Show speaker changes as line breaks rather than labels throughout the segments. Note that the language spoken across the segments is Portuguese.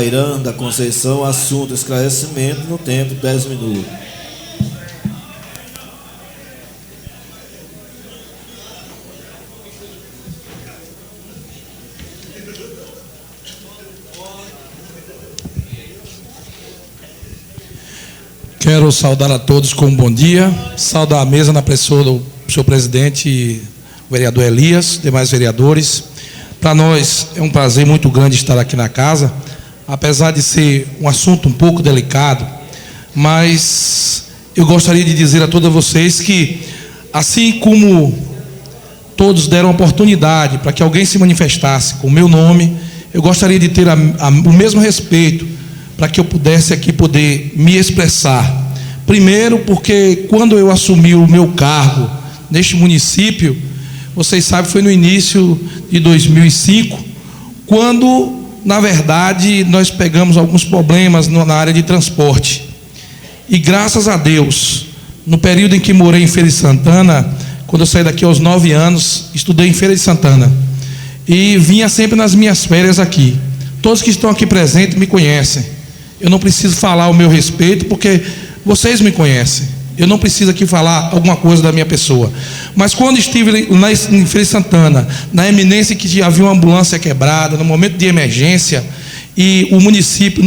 Irã da Conceição, assunto esclarecimento, no tempo 10 minutos.
Quero saudar a todos com um bom dia, saudar a mesa na pessoa do senhor presidente, o vereador Elias, demais vereadores. Para nós é um prazer muito grande estar aqui na casa, apesar de ser um assunto um pouco delicado, mas eu gostaria de dizer a todos vocês que, assim como todos deram oportunidade para que alguém se manifestasse com o meu nome, eu gostaria de ter o mesmo respeito para que eu pudesse aqui poder me expressar. Primeiro, porque quando eu assumi o meu cargo neste município, vocês sabem, foi no início de 2005, quando, na verdade, nós pegamos alguns problemas na área de transporte. E graças a Deus, no período em que morei em Feira de Santana, quando eu saí daqui aos 9 anos, estudei em Feira de Santana. E vinha sempre nas minhas férias aqui. Todos que estão aqui presentes me conhecem. Eu não preciso falar o meu respeito, porque vocês me conhecem. Eu não preciso aqui falar alguma coisa da minha pessoa. Mas quando estive em Feira de Santana, na eminência que já havia uma ambulância quebrada, no momento de emergência, e o município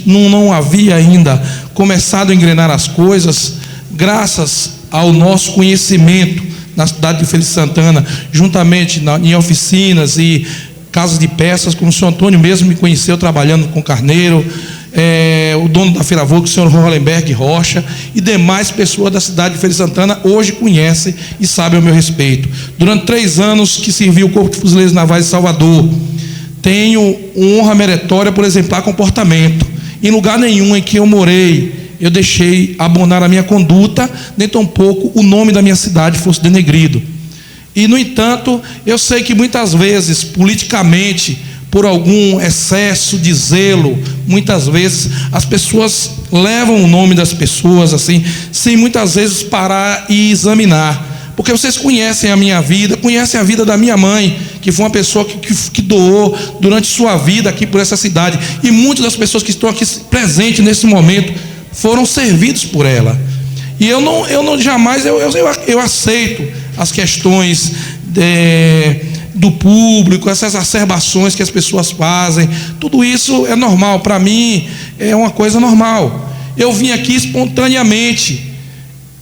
não havia ainda começado a engrenar as coisas, graças ao nosso conhecimento na cidade de Feira de Santana, juntamente em oficinas e casas de peças, como o senhor Antônio mesmo me conheceu trabalhando com carneiro, o dono da Feira Vogue, o senhor Rolenberg Rocha, e demais pessoas da cidade de Feira de Santana hoje conhecem e sabem ao meu respeito. Durante 3 anos que servi o Corpo de Fuzileiros Navais de Salvador, tenho honra meritória por exemplar comportamento. Em lugar nenhum em que eu morei, eu deixei abonar a minha conduta, nem tampouco o nome da minha cidade fosse denegrido. E, no entanto, eu sei que muitas vezes, politicamente, por algum excesso de zelo, muitas vezes as pessoas levam o nome das pessoas assim, sem muitas vezes parar e examinar. Porque vocês conhecem a minha vida, conhecem a vida da minha mãe, que foi uma pessoa que doou durante sua vida aqui por essa cidade. E muitas das pessoas que estão aqui presentes nesse momento foram servidos por ela. E eu não jamais eu aceito as questões do público, essas acerbações que as pessoas fazem. Tudo isso é normal, para mim é uma coisa normal. Eu vim aqui espontaneamente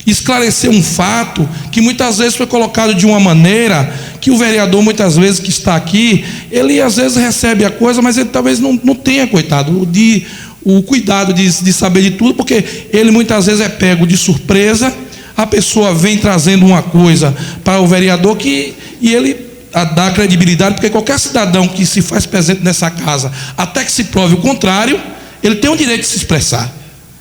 esclarecer um fato que muitas vezes foi colocado de uma maneira que o vereador, muitas vezes que está aqui, ele às vezes recebe a coisa, mas ele talvez não tenha, coitado, o cuidado de saber de tudo, porque ele muitas vezes é pego de surpresa. A pessoa vem trazendo uma coisa para o vereador e ele dá credibilidade, porque qualquer cidadão que se faz presente nessa casa, até que se prove o contrário, ele tem o direito de se expressar.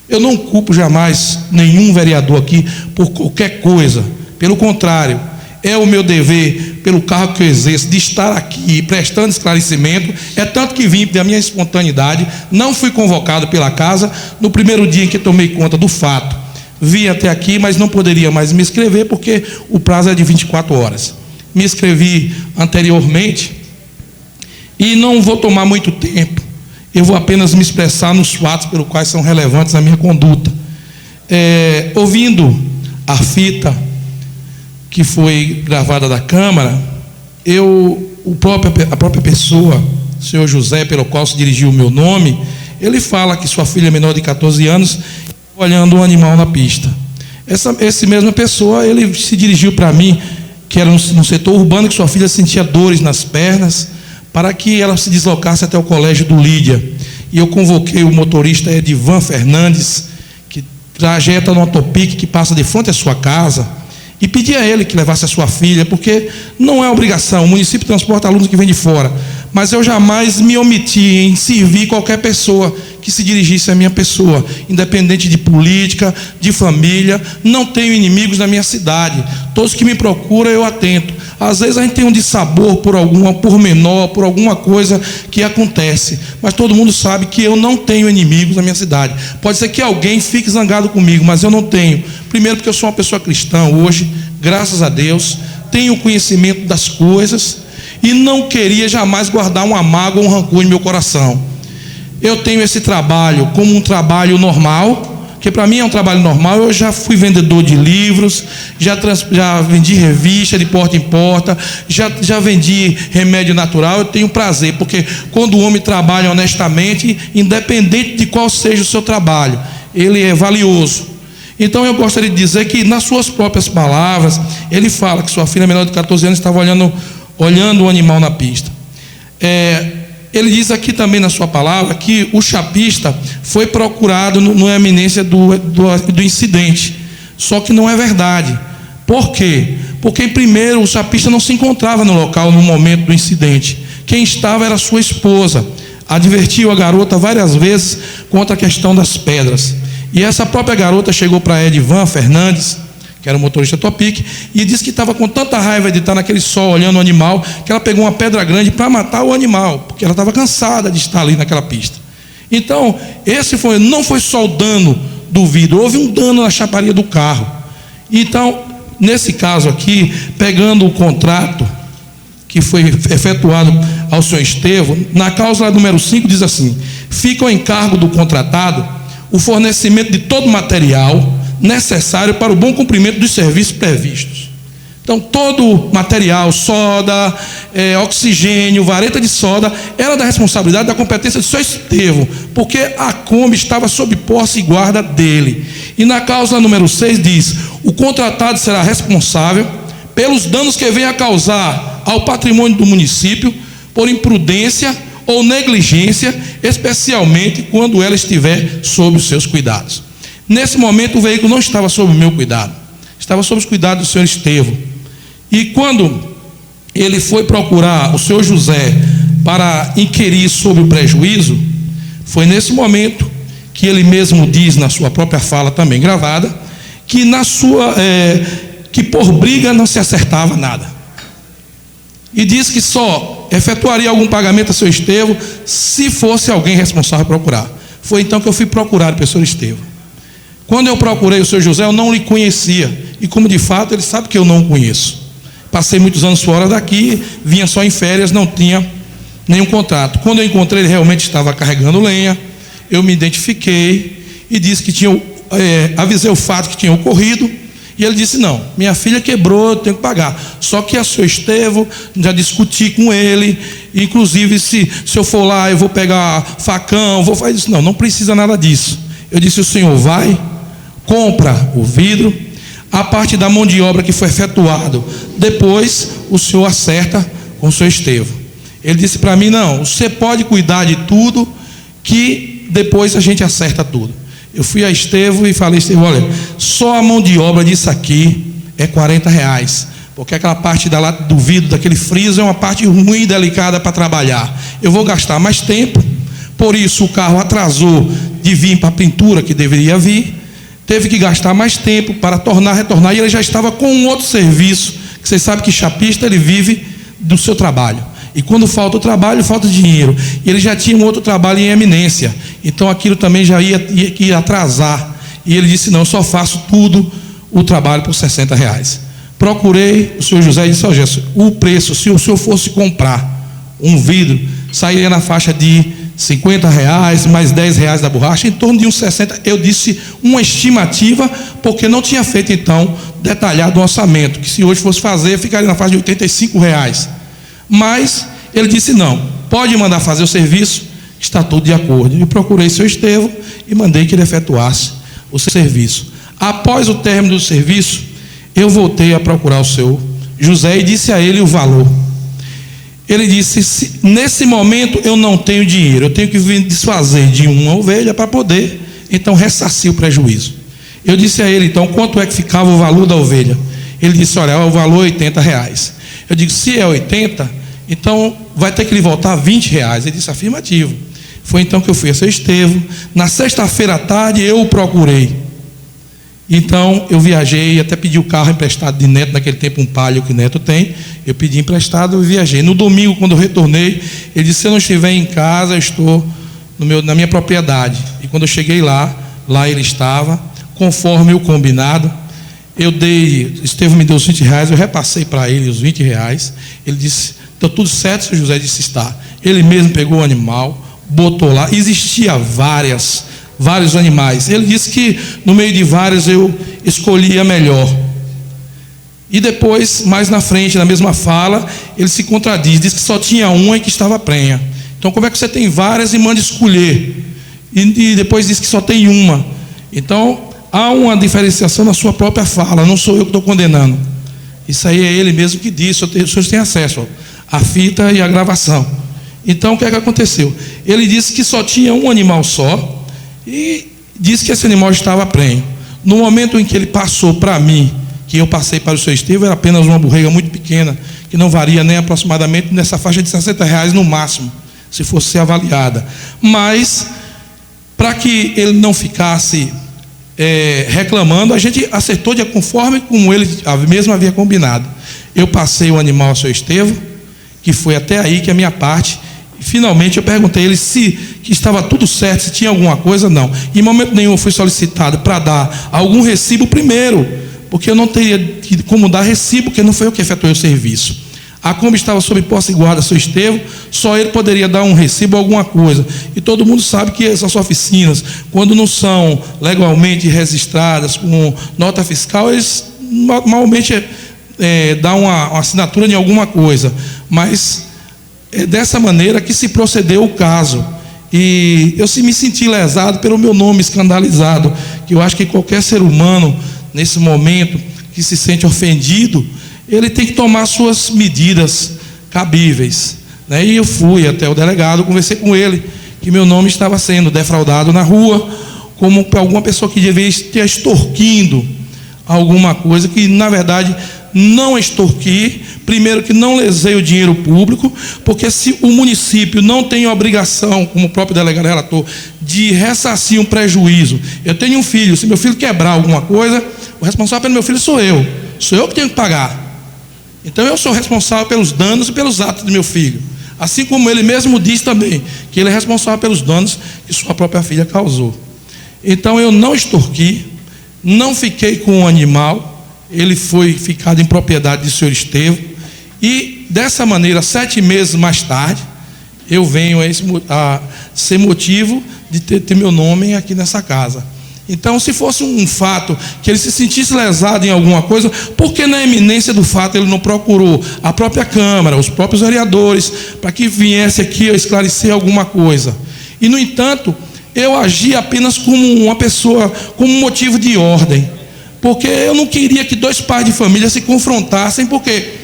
Eu não culpo jamais nenhum vereador aqui por qualquer coisa. Pelo contrário, é o meu dever, pelo cargo que eu exerço, de estar aqui prestando esclarecimento. É tanto que vim da minha espontaneidade, não fui convocado pela casa. No primeiro dia em que tomei conta do fato, vim até aqui, mas não poderia mais me inscrever, porque o prazo é de 24 horas. Me inscrevi anteriormente e não vou tomar muito tempo. Eu vou apenas me expressar nos fatos pelos quais são relevantes a minha conduta. Ouvindo a fita que foi gravada da Câmara, a própria pessoa, o senhor José, pelo qual se dirigiu o meu nome, ele fala que sua filha menor de 14 anos olhando um animal na pista. Essa mesma pessoa, ele se dirigiu para mim, que era no setor urbano, que sua filha sentia dores nas pernas, para que ela se deslocasse até o colégio do Lídia. E eu convoquei o motorista Edivan Fernandes, que trajeta no Autopic, que passa de frente à sua casa, e pedi a ele que levasse a sua filha, porque não é obrigação, o município transporta alunos que vêm de fora, mas eu jamais me omiti em servir qualquer pessoa que se dirigisse à minha pessoa, independente de política, de família. Não tenho inimigos na minha cidade, todos que me procuram eu atento. Às vezes a gente tem um dissabor por alguma pormenor, por alguma coisa que acontece, mas todo mundo sabe que eu não tenho inimigos na minha cidade. Pode ser que alguém fique zangado comigo, mas eu não tenho. Primeiro porque eu sou uma pessoa cristã hoje, graças a Deus, tenho conhecimento das coisas e não queria jamais guardar uma mágoa ou um rancor em meu coração. eu tenho esse trabalho como um trabalho normal, que para mim é um trabalho normal. Eu já fui vendedor de livros, já vendi revista de porta em porta, já vendi remédio natural. Eu tenho prazer, porque quando o homem trabalha honestamente, independente de qual seja o seu trabalho, ele é valioso. Então eu gostaria de dizer que, nas suas próprias palavras, ele fala que sua filha menor de 14 anos estava olhando o animal na pista. Ele diz aqui também na sua palavra que o chapista foi procurado na eminência do incidente. Só que não é verdade. Por quê? Porque, primeiro, o chapista não se encontrava no local no momento do incidente. Quem estava era sua esposa. Advertiu a garota várias vezes contra a questão das pedras. E essa própria garota chegou para Edivan Fernandes, que era o motorista Topic, e disse que estava com tanta raiva de estar naquele sol olhando o animal, que ela pegou uma pedra grande para matar o animal, porque ela estava cansada de estar ali naquela pista. Então, não foi só o dano do vidro, houve um dano na chaparia do carro. Então, nesse caso aqui, pegando o contrato que foi efetuado ao senhor Estevão, na cláusula número 5 diz assim: fica ao encargo do contratado o fornecimento de todo material necessário para o bom cumprimento dos serviços previstos. Então, todo material, soda, oxigênio, vareta de soda, era da responsabilidade, da competência do senhor Estevão, porque a Kombi estava sob posse e guarda dele. E na cláusula número 6 diz: o contratado será responsável pelos danos que venha a causar ao patrimônio do município por imprudência ou negligência, especialmente quando ela estiver sob os seus cuidados. Nesse momento o veículo não estava sob o meu cuidado, estava sob os cuidados do senhor Estevão. E quando ele foi procurar o senhor José para inquirir sobre o prejuízo, foi nesse momento que ele mesmo diz na sua própria fala, também gravada, que que por briga não se acertava nada. E diz que só efetuaria algum pagamento a seu Estevão se fosse alguém responsável por procurar. Foi então que eu fui procurar o senhor Estevão. Quando eu procurei o senhor José, eu não lhe conhecia. E como de fato ele sabe que eu não o conheço. Passei muitos anos fora daqui, vinha só em férias, não tinha nenhum contrato. Quando eu encontrei, ele realmente estava carregando lenha. Eu me identifiquei e disse que avisei o fato que tinha ocorrido. E ele disse: não, minha filha quebrou, eu tenho que pagar. Só que a senhor Estevão, já discuti com ele, inclusive se eu for lá, eu vou pegar facão, vou fazer isso. Não precisa nada disso. Eu disse: o senhor vai, compra o vidro, a parte da mão de obra que foi efetuado, depois o senhor acerta com o senhor Estevão. Ele disse para mim: não, você pode cuidar de tudo, que depois a gente acerta tudo. Eu fui a Estevão e falei: Estevão, olha, só a mão de obra disso aqui é R$40, porque aquela parte do vidro, daquele friso, é uma parte ruim e delicada para trabalhar. Eu vou gastar mais tempo, por isso o carro atrasou de vir para a pintura que deveria vir, teve que gastar mais tempo para retornar, e ele já estava com um outro serviço, que vocês sabem que chapista, ele vive do seu trabalho. E quando falta o trabalho, falta dinheiro. E ele já tinha um outro trabalho em eminência. Então aquilo também já ia atrasar. E ele disse: não, eu só faço tudo o trabalho por R$60. Procurei o senhor José e disse: ó, Gerson, o preço, se o senhor fosse comprar um vidro, sairia na faixa de R$50, mais R$10 da borracha, em torno de uns 60. Eu disse uma estimativa, porque não tinha feito então detalhado o orçamento, que se hoje fosse fazer, ficaria na faixa de R$85. Mas ele disse: não, pode mandar fazer o serviço, está tudo de acordo. E procurei o senhor Estevão e mandei que ele efetuasse o serviço. Após o término do serviço, eu voltei a procurar o senhor José e disse a ele o valor. Ele disse: nesse momento eu não tenho dinheiro, eu tenho que desfazer de uma ovelha para poder então ressarcir o prejuízo. Eu disse a ele: então, quanto é que ficava o valor da ovelha? Ele disse: olha, o valor é R$80. Eu digo: se é 80, então vai ter que lhe voltar R$20. Ele disse: afirmativo. Foi então que eu fui a seu Estevão. Na sexta-feira à tarde eu o procurei. Então eu viajei, até pedi o carro emprestado de Neto, naquele tempo um Palio que Neto tem. Eu pedi emprestado e viajei. No domingo, quando eu retornei, ele disse: se eu não estiver em casa, eu estou na minha propriedade. E quando eu cheguei lá ele estava, conforme o combinado. Estevão me deu os R$20, eu repassei para ele os R$20. Ele disse: está tudo certo, senhor José? Disse: está. Ele mesmo pegou o animal, botou lá. Existia vários animais. Ele disse que no meio de vários eu escolhi a melhor. E depois, mais na frente, na mesma fala, ele se contradiz, diz que só tinha uma e que estava prenha. Então como é que você tem várias e manda escolher? E depois diz que só tem uma. Então há uma diferenciação na sua própria fala, não sou eu que estou condenando. Isso aí é ele mesmo que disse, os senhores têm acesso à fita e à gravação. Então o que é que aconteceu? Ele disse que só tinha um animal só e disse que esse animal estava prenho. No momento em que ele passou para mim, que eu passei para o seu Estevão, era apenas uma borrega muito pequena, que não varia nem aproximadamente nessa faixa de R$60 no máximo, se fosse avaliada. Mas, para que ele não ficasse reclamando, a gente acertou de conforme como ele mesmo havia combinado. Eu passei o animal ao seu Estevão, que foi até aí que a minha parte. Finalmente eu perguntei a ele que estava tudo certo, se tinha alguma coisa, não. Em momento nenhum eu fui solicitado para dar algum recibo primeiro, porque eu não teria como dar recibo, porque não foi eu que efetuei o serviço. A Kombi estava sob posse e guarda, seu Estevão, só ele poderia dar um recibo ou alguma coisa. E todo mundo sabe que essas oficinas, quando não são legalmente registradas com nota fiscal, eles normalmente dão uma assinatura em alguma coisa. Mas é dessa maneira que se procedeu o caso. E eu me senti lesado pelo meu nome escandalizado, que eu acho que qualquer ser humano, nesse momento, que se sente ofendido, ele tem que tomar suas medidas cabíveis, né? E eu fui até o delegado, conversei com ele, que meu nome estava sendo defraudado na rua, como alguma pessoa que devia estar extorquindo alguma coisa, que na verdade não extorqui. Primeiro, que não lesei o dinheiro público, porque se o município não tem obrigação, como o próprio delegado relator, de ressarcir um prejuízo. Eu tenho um filho, se meu filho quebrar alguma coisa, o responsável pelo meu filho sou eu que tenho que pagar. Então eu sou responsável pelos danos e pelos atos do meu filho, assim como ele mesmo diz também, que ele é responsável pelos danos que sua própria filha causou. Então eu não extorqui, não fiquei com o animal, ele foi ficado em propriedade do senhor Estevão. E dessa maneira, 7 meses mais tarde, eu venho a ser motivo de ter meu nome aqui nessa casa. Então, se fosse um fato que ele se sentisse lesado em alguma coisa, por que na eminência do fato ele não procurou a própria Câmara, os próprios vereadores, para que viesse aqui a esclarecer alguma coisa? E, no entanto, eu agi apenas como uma pessoa, como um motivo de ordem, porque eu não queria que 2 pais de família se confrontassem, porque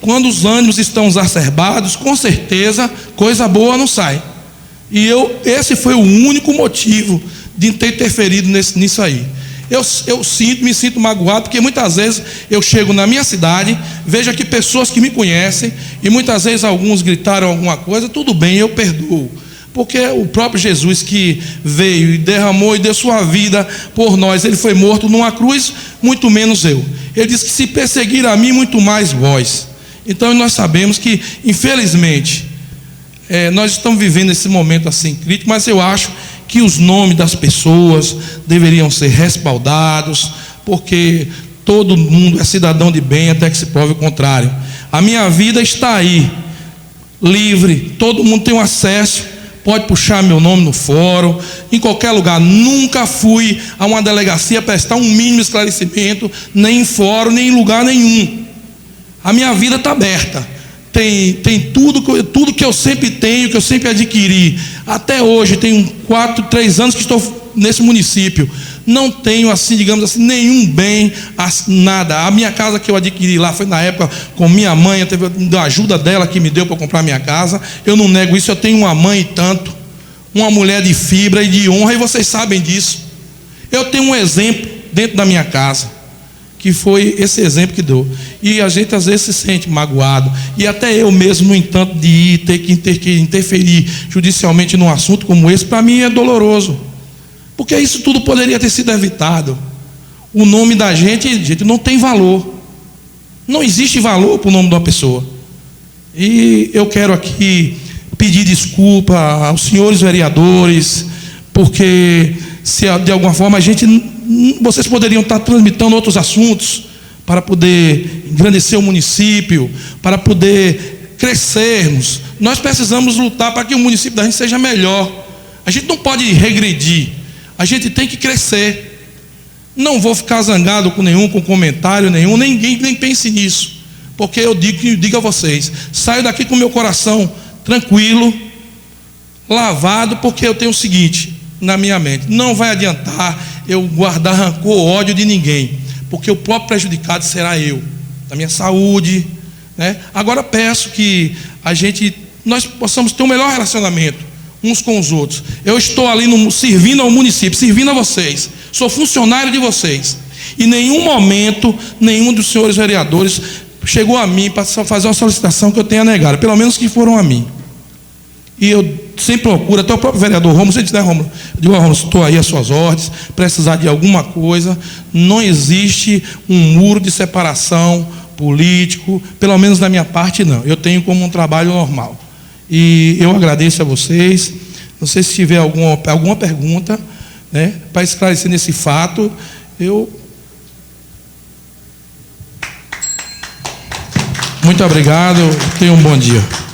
quando os ânimos estão exacerbados, com certeza, coisa boa não sai. E esse foi o único motivo de ter interferido nisso aí. Eu me sinto magoado, porque muitas vezes eu chego na minha cidade, vejo aqui pessoas que me conhecem, e muitas vezes alguns gritaram alguma coisa, tudo bem, eu perdoo. Porque o próprio Jesus que veio e derramou e deu sua vida por nós, ele foi morto numa cruz, muito menos eu. Ele disse que se perseguir a mim, muito mais vós. Então nós sabemos que, infelizmente, nós estamos vivendo esse momento assim crítico, mas eu acho que os nomes das pessoas deveriam ser respaldados, porque todo mundo é cidadão de bem até que se prove o contrário. A minha vida está aí, livre, todo mundo tem um acesso, pode puxar meu nome no fórum, em qualquer lugar. Nunca fui a uma delegacia prestar um mínimo esclarecimento, nem em fórum, nem em lugar nenhum. A minha vida está aberta. Tem tudo que eu sempre tenho, que eu sempre adquiri. Até hoje, tenho 3 anos que estou nesse município. Não tenho, assim, digamos assim, nenhum bem, nada. A minha casa que eu adquiri lá foi na época com minha mãe, teve a ajuda dela que me deu para comprar minha casa. Eu não nego isso, eu tenho uma mãe e tanto, uma mulher de fibra e de honra, e vocês sabem disso. Eu tenho um exemplo dentro da minha casa, que foi esse exemplo que deu. E a gente às vezes se sente magoado, e até eu mesmo, no entanto, de ir ter que interferir judicialmente num assunto como esse, para mim é doloroso, porque isso tudo poderia ter sido evitado. O nome da gente não tem valor, não existe valor para o nome de uma pessoa. E eu quero aqui pedir desculpa aos senhores vereadores, porque se de alguma forma vocês poderiam estar transmitindo outros assuntos para poder engrandecer o município, para poder crescermos nós precisamos lutar para que o município da gente seja melhor. A gente não pode regredir, a gente tem que crescer. Não vou ficar zangado com comentário nenhum, ninguém nem pense nisso, porque eu digo a vocês, saio daqui com meu coração tranquilo, lavado, porque eu tenho o seguinte na minha mente: não vai adiantar eu guardar rancor, ódio de ninguém, porque o próprio prejudicado será eu, da minha saúde, né? Agora peço que nós possamos ter um melhor relacionamento uns com os outros. Eu estou ali servindo ao município, servindo a vocês, sou funcionário de vocês, e em nenhum momento nenhum dos senhores vereadores chegou a mim para fazer uma solicitação que eu tenha negado, pelo menos que foram a mim. E eu sempre procuro, até o próprio vereador Rômulo, se dizer, Rômulo, eu digo: Rômulo, estou aí às suas ordens, precisar de alguma coisa, não existe um muro de separação político, pelo menos da minha parte não, eu tenho como um trabalho normal. E eu agradeço a vocês. Não sei se tiver alguma pergunta, né, para esclarecer nesse fato. Muito obrigado, tenham um bom dia.